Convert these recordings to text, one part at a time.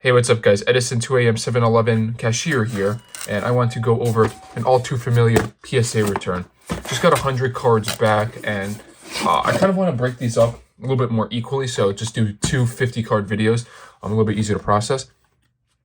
Hey, what's up guys? Edison 2AM 711 cashier here, and I want to go over an all too familiar PSA return. Just got 100 cards back, and I kind of want to break these up a little bit more equally, so just do two 50 card videos. A little bit easier to process.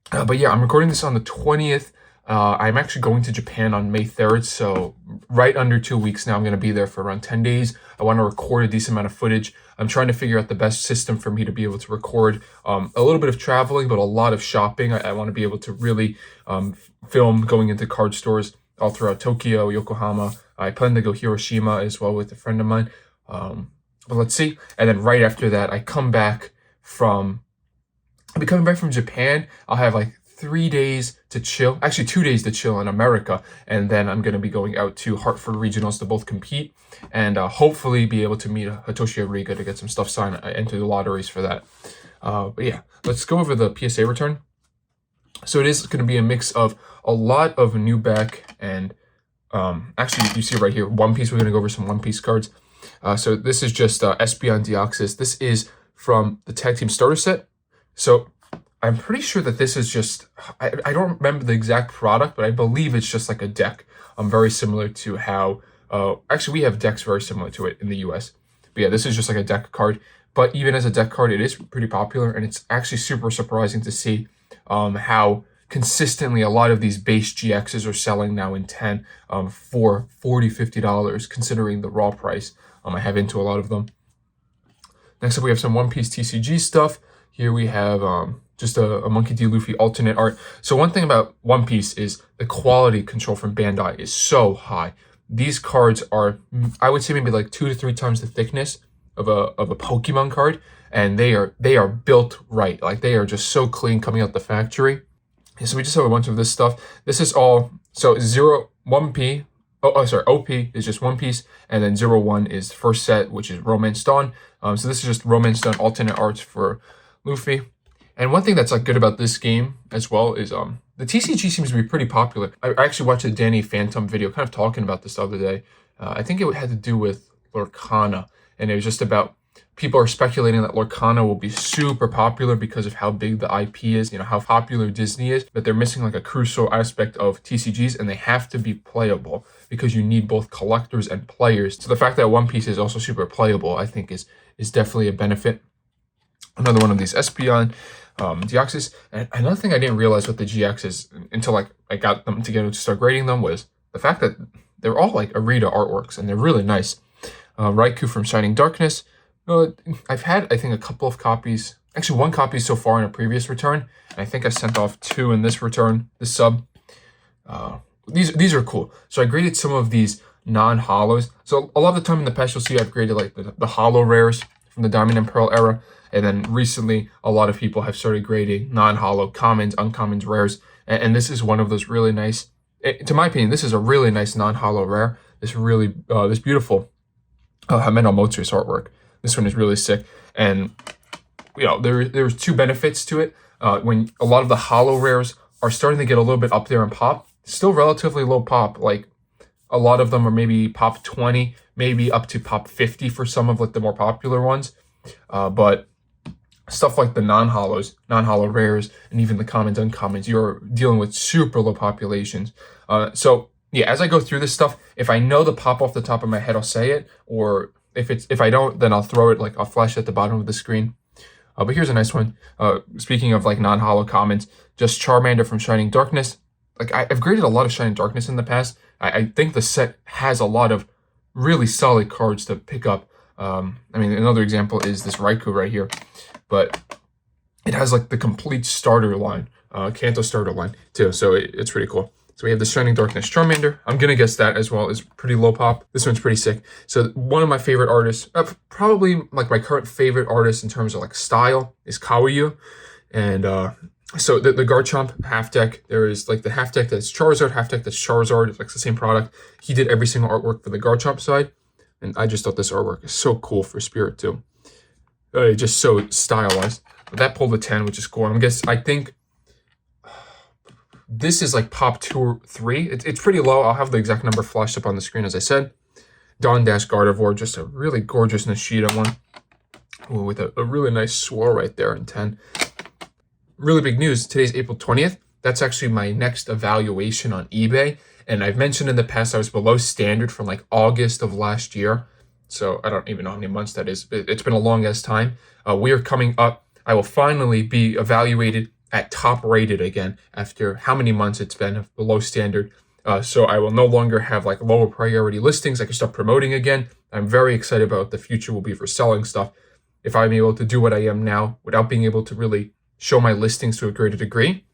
But yeah, I'm recording this on the 20th. I'm actually going to Japan on May 3rd, so right under 2 weeks now. I'm going to be there for around 10 days. I want to record a decent amount of footage. I'm trying to figure out the best system for me to be able to record a little bit of traveling, but a lot of shopping. I want to be able to really film going into card stores all throughout Tokyo, Yokohama. I plan to go Hiroshima as well with a friend of mine. But let's see. And then right after that, I'll be coming back from Japan. I'll have like 3 days to chill, actually 2 days to chill in America, and then I'm going to be going out to Hartford Regionals to both compete and hopefully be able to meet Hitoshi Ariga to get some stuff signed, enter the lotteries for that. But yeah, let's go over the PSA return. So it is going to be a mix of a lot of new back and actually you see right here, One Piece. We're going to go over some One Piece cards. So this is just Espeon Deoxys. This is from the Tag Team Starter Set. So I'm pretty sure that this is just, I don't remember the exact product, but I believe it's just like a deck. Very similar to how, actually we have decks very similar to it in the US. But yeah, this is just like a deck card. But even as a deck card, it is pretty popular, and it's actually super surprising to see how consistently a lot of these base GXs are selling now in 10 for $40, $50, considering the raw price. I have into a lot of them. Next up, we have some One Piece TCG stuff. Here we have just a Monkey D. Luffy alternate art. So one thing about One Piece is the quality control from Bandai is so high. These cards are, I would say, maybe like 2 to 3 times the thickness of a Pokemon card, and they are built right. Like, they are just so clean coming out the factory. And so we just have a bunch of this stuff. This is all, so 1P. OP is just One Piece, and then 01 is the first set, which is Romance Dawn. So this is just Romance Dawn alternate arts for Luffy. And one thing that's like good about this game as well is the TCG seems to be pretty popular. I actually watched a Danny Phantom video kind of talking about this the other day. I think it had to do with Lorcana, and it was just about people are speculating that Lorcana will be super popular because of how big the IP is, you know, how popular Disney is, but they're missing like a crucial aspect of TCGs, and they have to be playable because you need both collectors and players. So the fact that One Piece is also super playable, I think is definitely a benefit. Another one of these Espeon Deoxys. And another thing I didn't realize with the GXs until like I got them together to start grading them was the fact that they're all like Arita artworks, and they're really nice. Raikou from Shining Darkness. I've had, I think, a couple of copies. Actually, 1 copy so far in a previous return. And I think I sent off 2 in this return, this sub. These are cool. So I graded some of these non-hollows. So a lot of the time in the past, you'll see I've graded like the hollow rares from the Diamond and Pearl era. And then recently, a lot of people have started grading non-hollow commons, uncommons, rares. And this is one of those really nice, to my opinion, this is a really nice non-hollow rare. This beautiful Hameno Motsu's artwork. This one is really sick. And, you know, there's 2 benefits to it. When a lot of the hollow rares are starting to get a little bit up there in pop, still relatively low pop. Like, a lot of them are maybe pop 20, maybe up to pop 50 for some of like the more popular ones. But stuff like the non-hollow rares, and even the commons, uncommons, you're dealing with super low populations. So yeah, as I go through this stuff, if I know the pop off the top of my head, I'll say it, or if I don't, then I'll throw it, like I'll flash it at the bottom of the screen. But here's a nice one. Speaking of like non-hollow commons, just Charmander from Shining Darkness. Like, I've graded a lot of Shining Darkness in the past. I think the set has a lot of really solid cards to pick up. I mean, another example is this Raikou right here, but it has like the complete starter line, Kanto starter line too, so it's pretty cool. So we have the Shining Darkness Charmander. I'm gonna guess that as well is pretty low pop. This one's pretty sick. So one of my favorite artists, probably like my current favorite artist in terms of like style, is Kawayu. And so the Garchomp half deck, there is like the half deck that's Charizard, half deck that's Charizard. It's like the same product. He did every single artwork for the Garchomp side, and I just thought this artwork is so cool for Spirit too. Just so stylized. But that pulled a 10, which is cool. I think this is like pop 2 or 3. It's pretty low. I'll have the exact number flashed up on the screen, as I said. Dawn Dash Gardevoir, just a really gorgeous Nishida one. Ooh, with a really nice swirl right there in 10. really big news. Today's April 20th. That's actually my next evaluation on eBay. And I've mentioned in the past I was below standard from like August of last year. So I don't even know how many months that is. It's been a long ass time. We are coming up. I will finally be evaluated at top rated again after how many months it's been below standard. So I will no longer have like lower priority listings. I can start promoting again. I'm very excited about what the future will be for selling stuff. If I'm able to do what I am now without being able to really show my listings to a greater degree.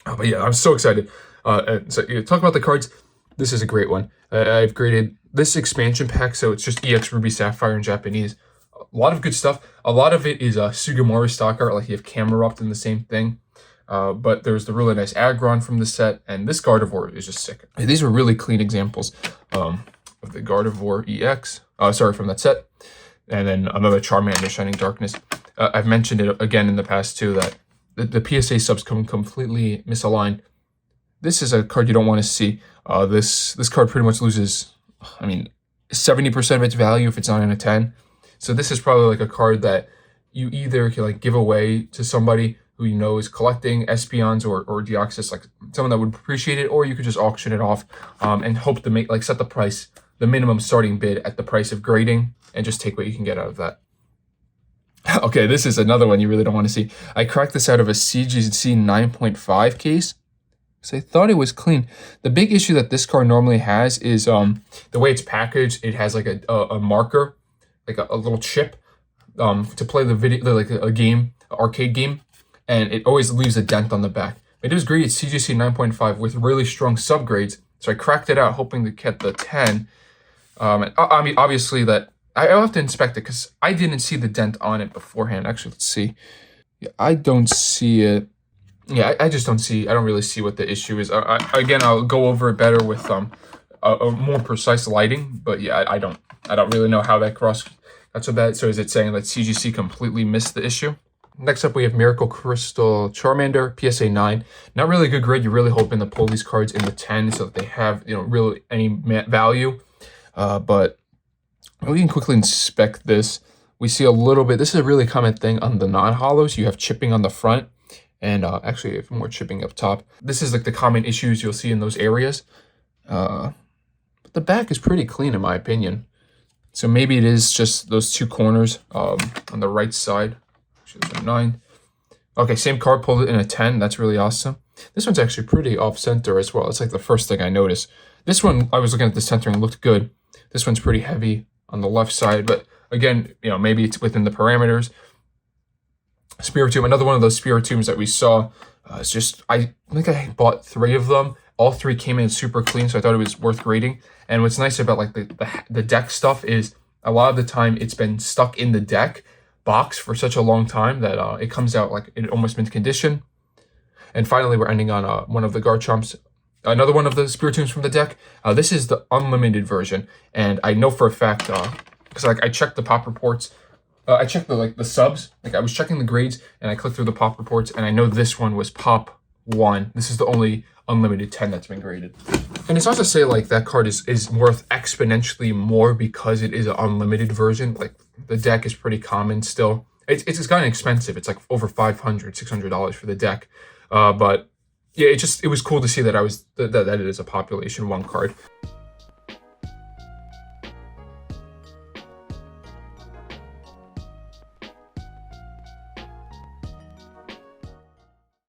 But yeah, I'm so excited. So talk about the cards. This is a great one. I've graded this expansion pack, so it's just EX Ruby Sapphire in Japanese. A lot of good stuff. A lot of it is Sugimori stock art, like you have Camerupt in the same thing. But there's the really nice Aggron from the set, and this Gardevoir is just sick. And these were really clean examples of the Gardevoir EX. From that set. And then another Charmander Shining Darkness. I've mentioned it again in the past too, that the P.S.A. subs come completely misaligned. This is a card you don't want to see. This card pretty much loses, 70% of its value if it's not in a 10. So this is probably like a card that you either can like give away to somebody who you know is collecting Espeons or Deoxys, like someone that would appreciate it, or you could just auction it off and hope to make like set the price, the minimum starting bid at the price of grading, and just take what you can get out of that. Okay, this is another one you really don't want to see. I cracked this out of a CGC 9.5 case. So I thought it was clean. The big issue that this card normally has is the way it's packaged. It has like a marker, like a little chip to play the video, like a game, an arcade game, and it always leaves a dent on the back. It was graded CGC 9.5 with really strong subgrades, so I cracked it out hoping to get the 10. Obviously that I'll have to inspect it because I didn't see the dent on it beforehand. Actually, let's see. Yeah, I don't see it. Yeah, I just don't see. I don't really see what the issue is. Again, I'll go over it better with a more precise lighting. But yeah, I don't really know how that cross got so bad. So is it saying that CGC completely missed the issue? Next up, we have Miracle Crystal Charmander, P.S.A. 9. Not really a good grade. You're really hoping to pull these cards in the 10 so that they have really any value. But we can quickly inspect this. We see a little bit. This is a really common thing on the non-hollows. You have chipping on the front. And actually, if more chipping up top. This is like the common issues you'll see in those areas. But the back is pretty clean in my opinion. So maybe it is just those two corners on the right side. Actually, there's a 9. Okay, same card, pulled it in a 10. That's really awesome. This one's actually pretty off-center as well. It's like the first thing I noticed. This one, I was looking at the centering, looked good. This one's pretty heavy on the left side. But again, maybe it's within the parameters. Spiritomb, another one of those Spiritombs that we saw. It's just, I think I bought 3 of them. All 3 came in super clean, so I thought it was worth grading. And what's nice about like the deck stuff is a lot of the time it's been stuck in the deck box for such a long time that it comes out like in almost mint condition. And finally, we're ending on one of the Garchomps, another one of the Spiritombs from the deck. This is the unlimited version, and I know for a fact because I checked the pop reports. I checked the subs, I was checking the grades, and I clicked through the pop reports, and I know this one was pop 1. This is the only unlimited 10 that's been graded. And it's not to say like that card is worth exponentially more because it is an unlimited version. Like the deck is pretty common still. It's gotten expensive. It's like over $500, $600 for the deck. But yeah, it was cool to see that that it is a population 1 card.